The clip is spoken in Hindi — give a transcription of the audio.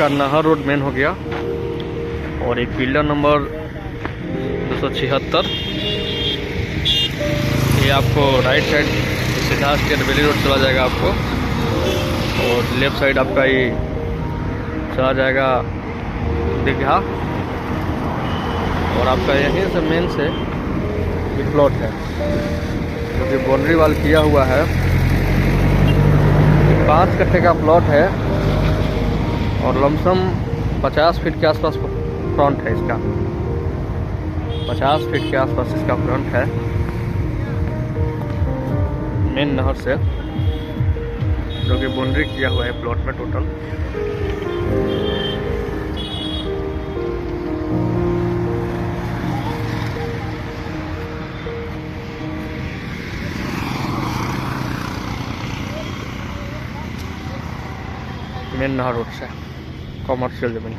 आपका नहर रोड मेन हो गया और एक पिलर नंबर 276। ये आपको राइट साइड सीधा स्टेट वैली रोड चला जाएगा आपको, और लेफ्ट साइड आपका ये चला जाएगा दीघा। और आपका यहीं से मेन से एक प्लॉट है जो कि बाउंड्री वाल किया हुआ है। 5 कट्ठे का प्लॉट है और लमसम 50 फीट के आसपास फ्रंट है इसका। 50 फीट के आसपास इसका फ्रंट है मेन नहर से, जो कि बाउंड्री किया हुआ है प्लॉट में टोटल। मेन नहर रोड से कॉमर्शियल जमीन।